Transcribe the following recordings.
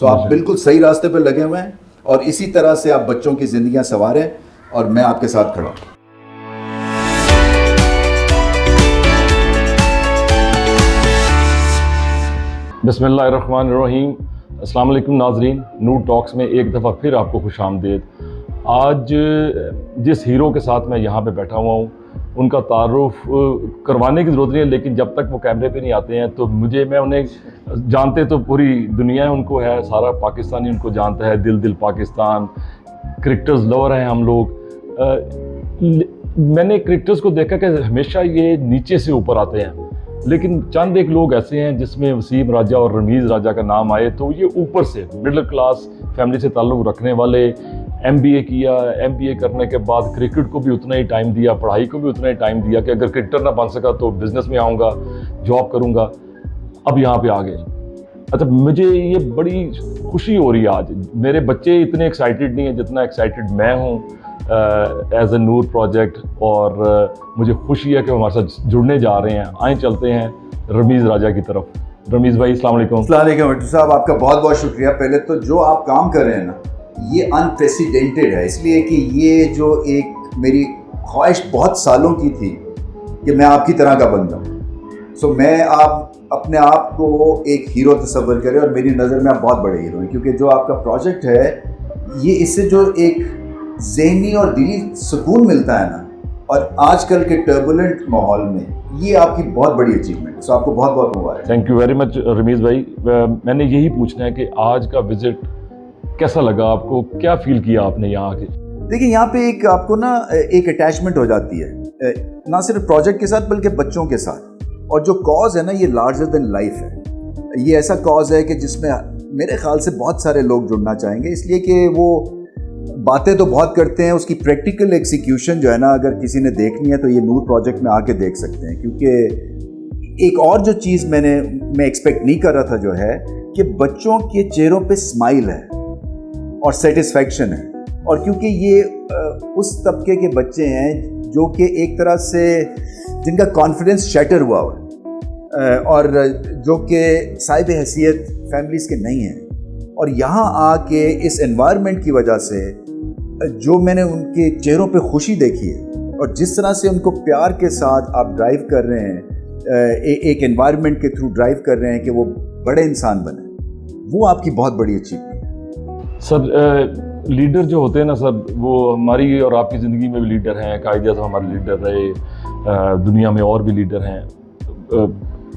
तो आप बिल्कुल सही रास्ते पर लगे हुए हैं और इसी तरह से आप बच्चों की ज़िंदगियां संवारें और मैं आपके साथ खड़ा हूं। बिस्मिल्लाहिर्रहमानिर्रहीम। अस्सलाम वालेकुम नाजरीन, नूर टॉक्स में एक दफ़ा फिर आपको खुशामदीद। आज जिस हीरो के साथ मैं यहाँ पे बैठा हुआ हूँ उनका तारुफ करवाने की ज़रूरत नहीं है, लेकिन जब तक वो कैमरे पे नहीं आते हैं तो मैं उन्हें जानते तो पूरी दुनिया उनको है, सारा पाकिस्तानी उनको जानता है। दिल दिल पाकिस्तान, क्रिकेटर्स लवर हैं हम लोग। मैंने क्रिकेटर्स को देखा कि हमेशा ये नीचे से ऊपर आते हैं, लेकिन चंद एक लोग ऐसे हैं जिसमें वसीम राजा और रमीज़ राजा का नाम आए तो ये ऊपर से मिडिल क्लास फैमिली से ताल्लुक़ रखने वाले, MBA किया, MBA करने के बाद क्रिकेट को भी उतना ही टाइम दिया, पढ़ाई को भी उतना ही टाइम दिया कि अगर क्रिकेटर ना बन सका तो बिज़नेस में आऊँगा, जॉब करूँगा। अब यहाँ पे आ गए। अच्छा, मुझे ये बड़ी खुशी हो रही है आज। मेरे बच्चे इतने एक्साइटेड नहीं हैं जितना एक्साइटेड मैं हूँ एज ए नूर प्रोजेक्ट, और मुझे खुशी है कि वो हमारे साथ जुड़ने जा रहे हैं। आए चलते हैं रमीज़ राजा की तरफ। रमीज़ भाई अस्सलाम वालेकुम। अस्सलाम वालेकुम भट्टू साहब, आपका बहुत बहुत शुक्रिया। पहले तो जो आप काम कर रहे हैं ना, ये अनप्रेसिडेंटेड है, इसलिए कि ये जो एक मेरी ख्वाहिश बहुत सालों की थी कि मैं आपकी तरह का बन जाऊँ। सो मैं आप अपने आप को एक हीरो तस्वर करें और मेरी नज़र में आप बहुत बड़े हीरो हैं, क्योंकि जो आपका प्रोजेक्ट है ये, इससे जो एक ज़हनी और दिली सुकून मिलता है ना, और आजकल के टर्बुलेंट माहौल में ये आपकी बहुत बड़ी अचीवमेंट है। सो आपको बहुत बहुत मुबारक। Thank you very much Rameez भाई। मैंने यही पूछना है कि आज का विज़िट कैसा लगा आपको, क्या फील किया आपने यहाँ आके? देखिए, यहाँ पे एक आपको ना एक अटैचमेंट हो जाती है, ना सिर्फ प्रोजेक्ट के साथ बल्कि बच्चों के साथ। और जो कॉज है ना, ये लार्जर देन लाइफ है। ये ऐसा कॉज है कि जिसमें मेरे ख्याल से बहुत सारे लोग जुड़ना चाहेंगे, इसलिए कि वो बातें तो बहुत करते हैं, उसकी प्रैक्टिकल एग्जीक्यूशन जो है ना, अगर किसी ने देखनी है तो ये नूर प्रोजेक्ट में आके देख सकते हैं। क्योंकि एक और जो चीज़ मैं एक्सपेक्ट नहीं कर रहा था जो है कि बच्चों के चेहरों पे स्माइल है और सेटिस्फैक्शन है। और क्योंकि ये उस तबके के बच्चे हैं जो कि एक तरह से जिनका कॉन्फिडेंस शैटर हुआ है और जो कि साहिब हैसियत फैमिलीज़ के नहीं हैं, और यहाँ आके इस एनवायरनमेंट की वजह से जो मैंने उनके चेहरों पे खुशी देखी है और जिस तरह से उनको प्यार के साथ आप ड्राइव कर रहे हैं, एक एनवायरनमेंट के थ्रू ड्राइव कर रहे हैं कि वो बड़े इंसान बने, वो आपकी बहुत बड़ी अचीवमेंट है। सर, लीडर जो होते हैं ना सर, वो हमारी और आपकी ज़िंदगी में भी लीडर हैं। कायदे आज़म हमारे लीडर रहे, दुनिया में और भी लीडर हैं।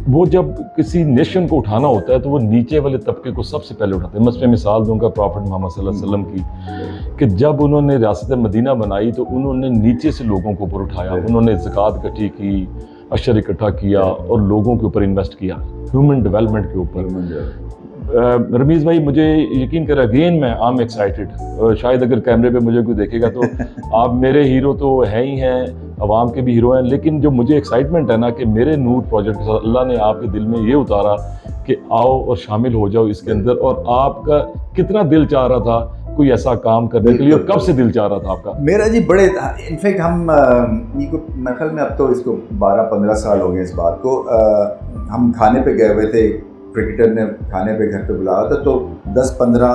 वो जब किसी नेशन को उठाना होता है तो वो नीचे वाले तबके को सबसे पहले उठाते हैं। मैं मिसाल दूंगा प्रॉफिट मोहम्मद सल्लल्लाहु अलैहि वसल्लम की, कि जब उन्होंने रियासत मदीना बनाई तो उन्होंने नीचे से लोगों को ऊपर उठाया। उन्होंने ज़कात इकट्ठी की, अशर इकट्ठा किया और लोगों के ऊपर इन्वेस्ट किया, ह्यूमन डेवलपमेंट के ऊपर। रमीज़ भाई, मुझे यकीन कर, अगेन मैं आई एम एक्साइटेड। शायद अगर कैमरे पे मुझे कोई देखेगा तो आप मेरे हीरो तो हैं ही हैं, अवाम के भी हीरो हैं, लेकिन जो मुझे एक्साइटमेंट है ना कि मेरे नूर प्रोजेक्ट के साथ अल्लाह ने आपके दिल में ये उतारा कि आओ और शामिल हो जाओ इसके अंदर। और आपका कितना दिल चाह रहा था कोई ऐसा काम करने के लिए, और कब से दिल चाह रहा था आपका? मेरा जी बड़े, इनफैक्ट हम मेरे ख्याल में अब तो इसको 12-15 साल हो गए इस बात को। हम खाने पे गए हुए थे, क्रिकेटर ने खाने पे घर पे बुलाया था, तो 10-15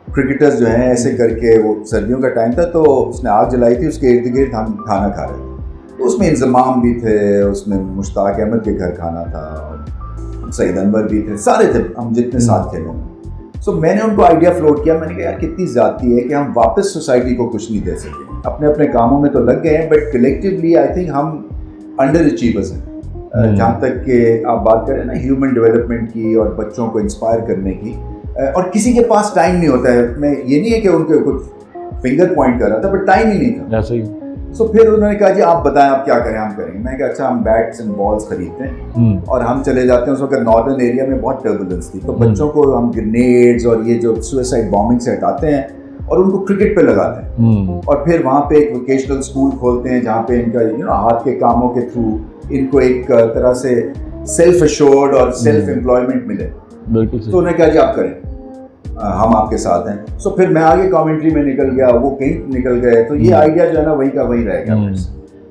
क्रिकेटर्स जो हैं ऐसे करके, वो सर्दियों का टाइम था तो उसने आग जलाई थी, उसके इर्द गिर्द हम खाना खा रहे थे। तो उसमें इंजमाम भी थे, उसमें मुश्ताक अहमद के घर खाना था, सईद अनवर भी थे, सारे थे हम जितने साथ थे लोग। सो मैंने उनको आइडिया फ्लोट किया। मैंने कहा यार, कितनी ज़्यादती है कि हम वापस सोसाइटी को कुछ नहीं दे सके। अपने अपने कामों में तो लग गए हैं, बट कलेक्टिवली आई थिंक हम अंडर अचीवर्स हैं। जहाँ तक कि आप बात करें ना ह्यूमन डेवलपमेंट की और बच्चों को इंस्पायर करने की, और किसी के पास टाइम नहीं होता है। मैं ये नहीं है कि उनके कुछ फिंगर पॉइंट कर रहा था, बट टाइम ही नहीं था। ऐसे ही। सो फिर उन्होंने कहा जी आप बताएं आप क्या करें, हम करेंगे। मैं कहा अच्छा, हम बैट्स एंड बॉल्स खरीदते हैं और हम चले जाते हैं। उस वक्त नॉर्दर्न एरिया में बहुत टर्बुलेंस थी, तो बच्चों को हम ग्रेनेड्स और ये जो सुसाइड बॉम्बिंग से हटाते हैं और उनको क्रिकेट पे लगाते हैं। और फिर वहाँ पे एक वोकेशनल स्कूल खोलते हैं जहाँ पे इनका हाथ के कामों के थ्रू इनको एक तरह से सेल्फ एश्योर्ड और सेल्फ एम्प्लॉयमेंट मिले। बिल्कुल। तो उन्होंने कहा जी आप करें, हम आपके साथ हैं। सो फिर मैं आगे कमेंट्री में निकल गया, वो कहीं निकल गए, तो ये आइडिया जो है ना वही का वही रह गया।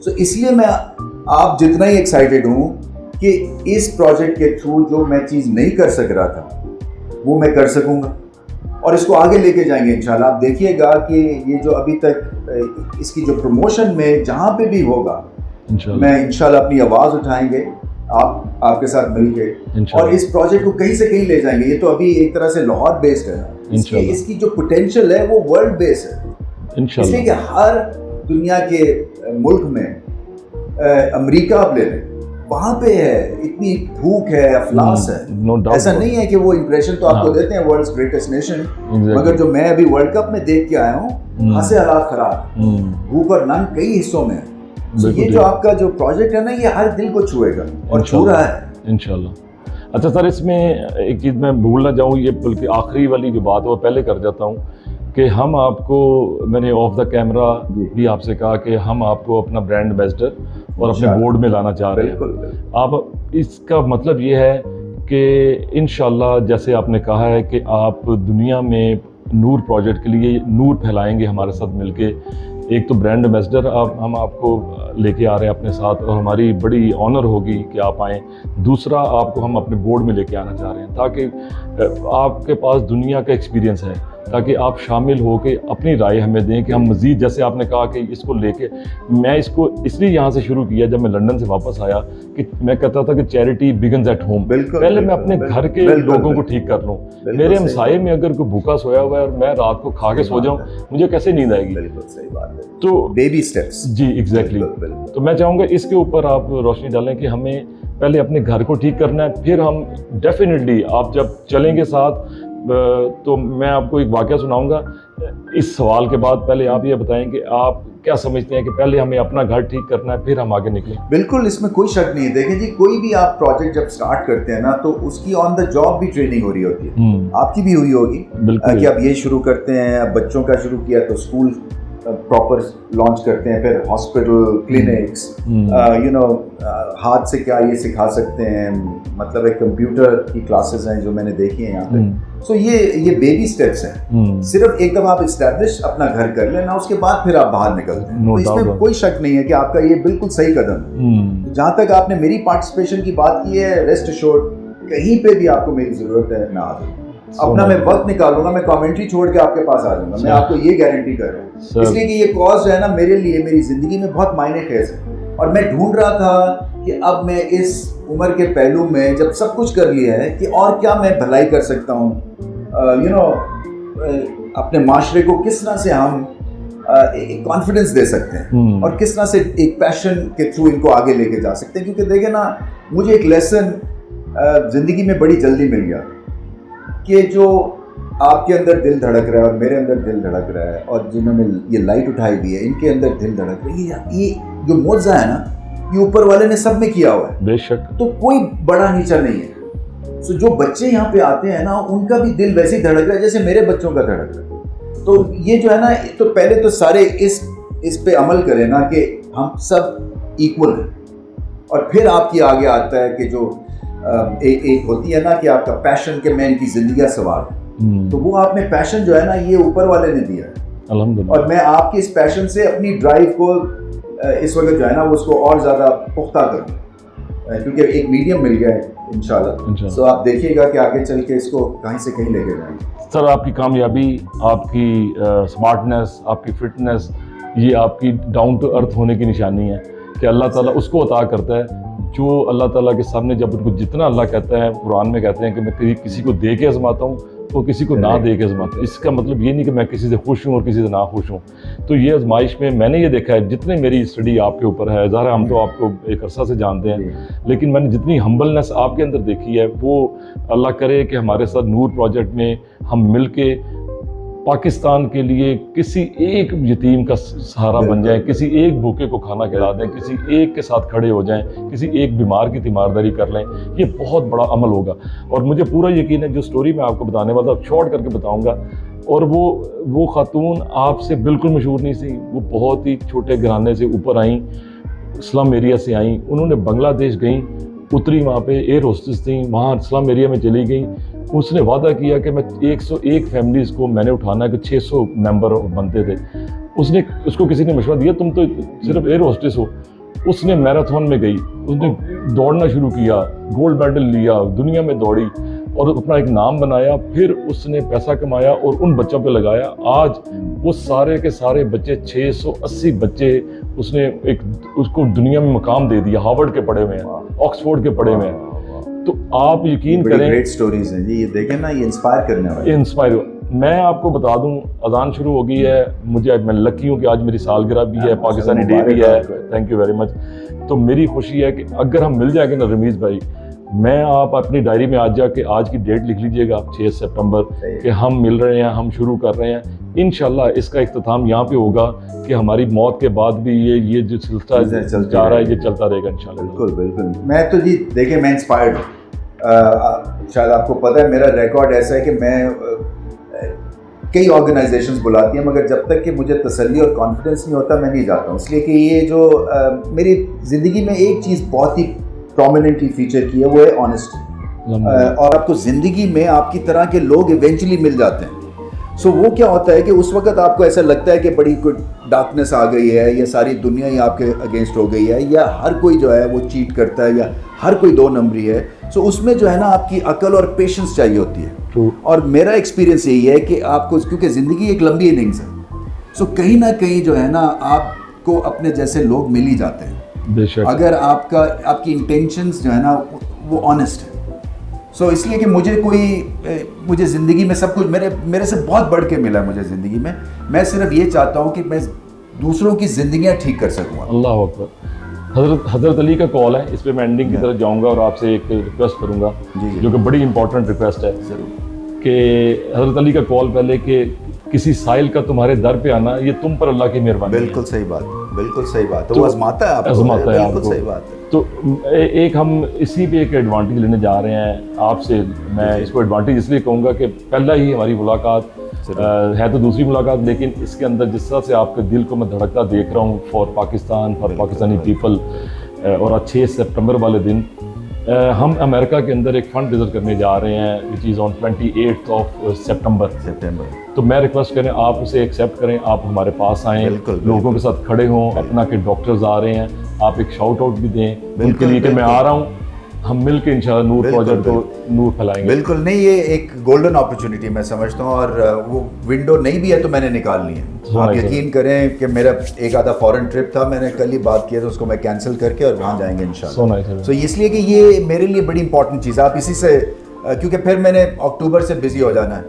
सो इसलिए मैं आप जितना ही एक्साइटेड हूँ कि इस प्रोजेक्ट के थ्रू जो मैं चीज़ नहीं कर सक रहा था वो मैं कर सकूँगा। और इसको आगे लेके जाएंगे इंशाल्लाह। आप देखिएगा कि ये जो अभी तक इसकी जो प्रमोशन में जहाँ पे भी होगा मैं इंशाल्लाह अपनी आवाज़ उठाएंगे आपके साथ मिलके और इस प्रोजेक्ट को कहीं से कहीं ले जाएंगे। ये तो अभी एक तरह से लाहौर बेस्ड है, इसकी जो पोटेंशियल है वो वर्ल्ड बेस्ड है, इसलिए कि हर दुनिया के मुल्क में अमेरिका आप ले लें, वहाँ पे है, इतनी भूख है, अफलास है। ऐसा नहीं है कि वो इंप्रेशन तो आपको देते हैं वर्ल्ड्स ग्रेटेस्ट नेशन, मगर जो मैं अभी वर्ल्ड कप में देख के आया हूँ वहाँ से हालात खराब, भूख और नंग कई हिस्सों में है। ये जो आपका जो प्रोजेक्ट है ना ये हर दिल को छुएगा और छू रहा है इंशाल्लाह। अच्छा सर, इसमें एक चीज़ मैं भूल ना जाऊँ, ये बल्कि आखिरी वाली जो बात है वो पहले कर जाता हूँ कि हम आपको, मैंने ऑफ द कैमरा भी आपसे कहा कि हम आपको अपना ब्रांड एम्बेसडर और अपने बोर्ड में लाना चाह रहे हैं। आप इसका मतलब ये है कि इंशाल्लाह जैसे आपने कहा है कि आप दुनिया में नूर प्रोजेक्ट के लिए नूर फैलाएंगे हमारे साथ मिलके। एक तो ब्रांड एम्बेसडर हम आपको लेके आ रहे हैं अपने साथ और हमारी बड़ी ऑनर होगी कि आप आएँ। दूसरा, आपको हम अपने बोर्ड में लेके आना चाह रहे हैं ताकि आपके पास दुनिया का एक्सपीरियंस है, ताकि आप शामिल हो के अपनी राय हमें दें कि हम मज़ीद, जैसे आपने कहा कि इसको लेके, मैं इसको इसलिए यहाँ से शुरू किया जब मैं लंदन से वापस आया कि मैं कहता था कि चैरिटी बिगन्स एट होम। पहले मैं अपने घर के लोगों को ठीक कर लूँ। मेरे हमसाये में अगर कोई भूखा सोया हुआ है और मैं रात को खा के सो जाऊँ, मुझे कैसे नींद आएगी? बिल्कुल सही बात है। तो बेबी स्टेप्स, जी एग्जैक्टली। तो मैं चाहूँगा इसके ऊपर आप रोशनी डालें कि हमें पहले अपने घर को ठीक करना है, फिर हम डेफिनेटली आप जब चलेंगे साथ तो मैं आपको एक वाक़या सुनाऊंगा। इस सवाल के बाद पहले आप ये बताएं कि आप क्या समझते हैं कि पहले हमें अपना घर ठीक करना है फिर हम आगे निकलें? बिल्कुल, इसमें कोई शक नहीं है। देखें जी, कोई भी आप प्रोजेक्ट जब स्टार्ट करते हैं ना तो उसकी ऑन द जॉब भी ट्रेनिंग हो रही होती है। आपकी भी हुई होगी कि आप ये शुरू करते हैं, अब बच्चों का शुरू किया तो स्कूल प्रॉपर लॉन्च करते हैं, फिर हॉस्पिटल, क्लिनिक्स, हाथ से क्या ये सिखा सकते हैं, मतलब एक कंप्यूटर की क्लासेस हैं जो मैंने देखी हैं यहाँ पे। सो ये बेबी स्टेप्स हैं। सिर्फ एक दफ़ा आप इस्टेब्लिश अपना घर कर लेना, उसके बाद फिर आप बाहर निकलते हैं। तो इसमें कोई शक नहीं है कि आपका ये बिल्कुल सही कदम है। जहाँ तक आपने मेरी पार्टिसिपेशन की बात की है, रेस्ट एश्योर्ड, कहीं पे भी आपको मेरी ज़रूरत है मैं आ जाऊँ, अपना मैं वक्त निकालूंगा, मैं कमेंट्री छोड़ के आपके पास आ जाऊंगा, मैं आपको ये गारंटी कर रहा हूँ। इसलिए कि ये कॉज जो है ना मेरे लिए मेरी ज़िंदगी में बहुत मायने खेज है और मैं ढूंढ रहा था कि अब मैं इस उम्र के पहलू में जब सब कुछ कर लिया है कि और क्या मैं भलाई कर सकता हूँ, अपने माशरे को किस तरह से हम एक कॉन्फिडेंस दे सकते हैं और किस तरह से एक पैशन के थ्रू इनको आगे लेके जा सकते हैं। क्योंकि देखें ना, मुझे एक लेसन ज़िंदगी में बड़ी जल्दी मिल गया कि जो आपके अंदर दिल धड़क रहा है और मेरे अंदर दिल धड़क रहा है और जिन्होंने ये लाइट उठाई हुई है इनके अंदर दिल धड़क रही है, ये जो मौजा है ना, ये ऊपर वाले ने सब में किया हुआ है, बेशक। तो कोई बड़ा नीचा नहीं है। सो जो बच्चे यहाँ पे आते हैं ना, उनका भी दिल वैसे ही धड़क रहा है जैसे मेरे बच्चों का धड़क रहा है। तो ये जो है ना, तो पहले तो सारे इस पे अमल करें ना कि हम सब इक्वल हैं, और फिर आपकी आगे आता है कि जो एक होती है ना कि आपका पैशन के मैं इनकी जिंदगी का सवाल, तो वो आप में पैशन जो है ना ये ऊपर वाले ने दिया है अल्हम्दुलिल्लाह। और मैं आपकी इस पैशन से अपनी ड्राइव को इस वक्त जो है ना वो उसको और ज़्यादा पुख्ता करूँ, क्योंकि एक मीडियम मिल गया है इंशाल्लाह। सो आप देखिएगा कि आगे चल के इसको कहीं से कहीं लेके जाएंगे। सर, आपकी कामयाबी, आपकी स्मार्टनेस, आपकी फिटनेस, ये आपकी डाउन टू अर्थ होने की निशानी है कि अल्लाह ताला उसको अता करता है जो अल्लाह ताला के सामने, जब उनको जितना अल्लाह कहता है, कुरान में कहते हैं कि मैं किसी को दे के आजमाता हूँ तो किसी को ना दे के आजमाता हूँ। इसका मतलब ये नहीं कि मैं किसी से खुश हूँ और किसी से ना खुश हूँ। तो ये आजमाइश में मैंने ये देखा है, जितने मेरी स्टडी आपके ऊपर है, ज़ाहिर हम तो आपको एक अरसा से जानते हैं, लेकिन मैंने जितनी हम्बलनेस आपके अंदर देखी है, वो अल्लाह करे कि हमारे साथ नूर प्रोजेक्ट में हम मिल के पाकिस्तान के लिए किसी एक यतीम का सहारा बन जाएं, किसी एक भूखे को खाना खिला दें, किसी एक के साथ खड़े हो जाएं, किसी एक बीमार की तीमारदारी कर लें, ये बहुत बड़ा अमल होगा। और मुझे पूरा यकीन है, जो स्टोरी मैं आपको बताने वाला शॉर्ट करके बताऊंगा, और वो खातून आपसे बिल्कुल मशहूर नहीं थी, वो बहुत ही छोटे घराने से ऊपर आई, स्लम एरिया से आई, उन्होंने बांग्लादेश गई, उतरी वहाँ पे, एयर होस्टेस थी, वहाँ स्लम एरिया में चली गई। उसने वादा किया कि मैं 101 फैमिलीज़ को मैंने उठाना है, कि 600 मेंबर बनते थे। उसको किसी ने मशवरा दिया, तुम तो सिर्फ एयर होस्टेस हो। उसने मैराथन में गई, उसने दौड़ना शुरू किया, गोल्ड मेडल लिया, दुनिया में दौड़ी, और अपना एक नाम बनाया, फिर उसने पैसा कमाया और उन बच्चों पे लगाया। आज वो सारे के सारे बच्चे 680 बच्चे उसने उसको दुनिया में मकाम दे दिया। हार्वर्ड के पढ़े हुए हैं, ऑक्सफोर्ड के पढ़े हुए हैं। तो आप यकीन करें, ग्रेट स्टोरीज हैं जी, ये देखें ना, ये इंस्पायर करने वाले। इंस्पायर। मैं आपको बता दूं, अजान शुरू हो गई है, मैं लकी हूँ कि आज मेरी सालगिरह भी है, पाकिस्तानी डे भी है। Thank you very much. तो मेरी खुशी है कि अगर हम मिल जाएंगे ना रमीज़ भाई, मैं आप अपनी डायरी में आज जाके आज की डेट लिख लीजिएगा, 6 सितंबर कि हम मिल रहे हैं, हम शुरू कर रहे हैं। इंशाल्लाह इसका इख्तिताम यहाँ पे होगा कि हमारी मौत के बाद भी ये जो सिलसिला जा रहा है ये चलता रहेगा इंशाल्लाह। बिल्कुल बिल्कुल। मैं तो जी देखिए, मैं इंस्पायर्ड हूँ। शायद आपको पता है मेरा रिकॉर्ड ऐसा है कि मैं कई ऑर्गेनाइजेशंस बुलाती हैं, मगर जब तक कि मुझे तसल्ली और कॉन्फिडेंस नहीं होता मैं नहीं जाता हूँ। इसलिए कि ये जो मेरी ज़िंदगी में एक चीज़ बहुत ही प्रोमिनेंटली फीचर की है, वो है ऑनेस्टी। और आपको ज़िंदगी में आपकी तरह के लोग इवेंचुअली मिल जाते हैं। सो वो क्या होता है कि उस वक्त आपको ऐसा लगता है कि बड़ी कोई डार्कनेस आ गई है, या सारी दुनिया ही आपके अगेंस्ट हो गई है, या हर कोई जो है वो चीट करता है, या हर कोई दो नंबरी है। सो उसमें जो है ना आपकी अकल और पेशेंस चाहिए होती है। और मेरा एक्सपीरियंस यही है कि आपको, क्योंकि ज़िंदगी एक लंबी इनिंग्स है, सो कहीं ना कहीं जो है ना आपको अपने जैसे लोग मिल ही जाते हैं, अगर आपकी इंटेंशंस जो है ना वो ऑनेस्ट है। सो इसलिए कि मुझे ज़िंदगी में सब कुछ मेरे से बहुत बढ़ के मिला है मुझे ज़िंदगी में। मैं सिर्फ ये चाहता हूँ कि मैं दूसरों की ज़िंदगियाँ ठीक कर सकूँ। अल्लाह अकबर। हज़रत अली का कॉल है, इस पे मैं एंडिंग की तरफ जाऊँगा और आपसे एक रिक्वेस्ट करूँगा जो कि बड़ी इंपॉर्टेंट रिक्वेस्ट है। ज़रूर। कि हज़रत अली का कॉल पहले कि किसी साइल का तुम्हारे दर पे आना, ये तुम पर अल्लाह की मेहरबानी। बिल्कुल सही बात, बिल्कुल सही बात। तो वो आजमाता है आपको, आजमाता है बिल्कुल आपको। सही बात है। तो एक हम इसी पे एक एडवांटेज लेने जा रहे हैं आपसे। मैं इसको एडवांटेज इसलिए कहूँगा कि पहला ही हमारी मुलाकात है, तो दूसरी मुलाकात, लेकिन इसके अंदर जिस तरह से आपके दिल को मैं धड़कता देख रहा हूँ for Pakistan, for Pakistani people. और आज 6 सितंबर वाले दिन हम अमेरिका के अंदर एक फंड रेजर करने जा रहे हैं, विच इज़ ऑन 28 सितंबर। तो मैं रिक्वेस्ट करें आप उसे एक्सेप्ट करें, आप हमारे पास आएँ, लोगों के साथ खड़े हों। अपना के डॉक्टर्स आ रहे हैं, आप एक शाउट आउट भी दें उनके लिए कि मैं आ रहा हूँ, हम मिल के इंशाल्लाह नूर प्रोजेक्ट को नूर फैलाएंगे। बिल्कुल नहीं, ये एक गोल्डन अपॉर्चुनिटी मैं समझता हूँ, और वो विंडो नहीं भी है तो मैंने निकालनी है। आप यकीन करें कि मेरा एक आधा फॉरेन ट्रिप था, मैंने कल ही बात किया, तो उसको मैं कैंसिल करके और वहाँ जाएंगे इंशाल्लाह। सो इसलिए कि ये मेरे लिए बड़ी इंपॉर्टेंट चीज़ है। आप इसी से, क्योंकि फिर मैंने अक्टूबर से बिजी हो जाना है,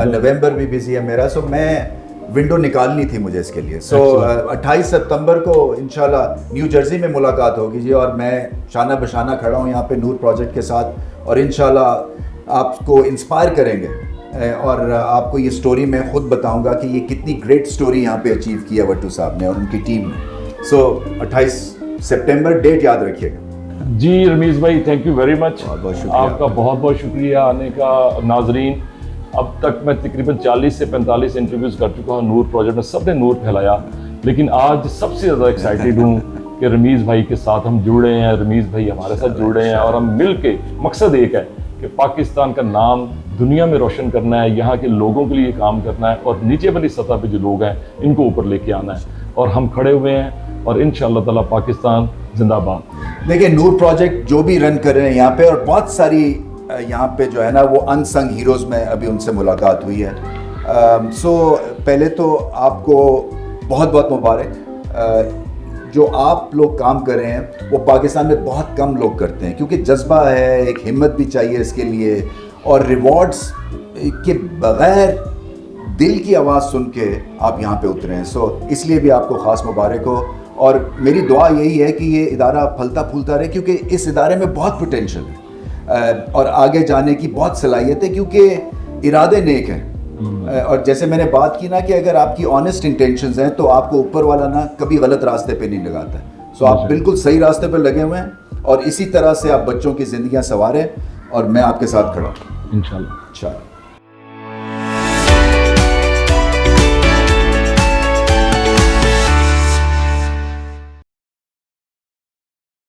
नवंबर भी बिजी है मेरा। सो मैं विंडो निकालनी थी मुझे इसके लिए। सो 28 सितंबर को इंशाल्लाह न्यू जर्सी में मुलाकात होगी जी, और मैं शाना बशाना खड़ा हूँ यहाँ पे नूर प्रोजेक्ट के साथ, और इंशाल्लाह आपको इंस्पायर करेंगे। और आपको ये स्टोरी मैं खुद बताऊँगा कि ये कितनी ग्रेट स्टोरी यहाँ पे अचीव किया वट्टू साहब ने और उनकी टीम ने। सो 28 सितंबर डेट याद रखिएगा जी। रमीज़ भाई थैंक यू वेरी मच, बहुत शुक्रिया आपका, बहुत बहुत शुक्रिया आने का। नाजरीन, अब तक मैं तकरीबन 40 से 45 इंटरव्यूज़ कर चुका हूँ नूर प्रोजेक्ट में, सबने नूर फैलाया, लेकिन आज सबसे ज़्यादा एक्साइटेड हूँ कि रमीज़ भाई के साथ हम जुड़े हैं, रमीज़ भाई हमारे साथ जुड़े हैं, और हम मिल के, मकसद एक है कि पाकिस्तान का नाम दुनिया में रोशन करना है, यहाँ के लोगों के लिए काम करना है, और नीचे वाली सतह पे जो लोग हैं इनको ऊपर लेके आना है, और हम खड़े हुए हैं, और इंशाअल्लाह ताला पाकिस्तान जिंदाबाद। देखिए, नूर प्रोजेक्ट जो भी रन कर रहे हैं यहाँ पे, और बहुत सारी यहाँ पे जो है ना वो अनसंग हीरोज़ में अभी उनसे मुलाकात हुई है। सो पहले तो आपको बहुत बहुत मुबारक। जो आप लोग काम कर रहे हैं वो पाकिस्तान में बहुत कम लोग करते हैं, क्योंकि जज्बा है, एक हिम्मत भी चाहिए इसके लिए, और रिवॉर्ड्स के बगैर दिल की आवाज़ सुन के आप यहाँ पे उतरे हैं। सो इसलिए भी आपको ख़ास मुबारक हो, और मेरी दुआ यही है कि ये इदारा फलता फूलता रहे, क्योंकि इस इदारे में बहुत पोटेंशियल है और आगे जाने की बहुत सलाहियत है, क्योंकि इरादे नेक हैं। और जैसे मैंने बात की ना कि अगर आपकी ऑनेस्ट इंटेंशंस हैं तो आपको ऊपर वाला ना कभी गलत रास्ते पे नहीं लगाता है। सो आप बिल्कुल सही रास्ते पे लगे हुए हैं, और इसी तरह से आप बच्चों की ज़िंदगियां संवारें, और मैं आपके साथ खड़ा हूँ इंशाल्लाह।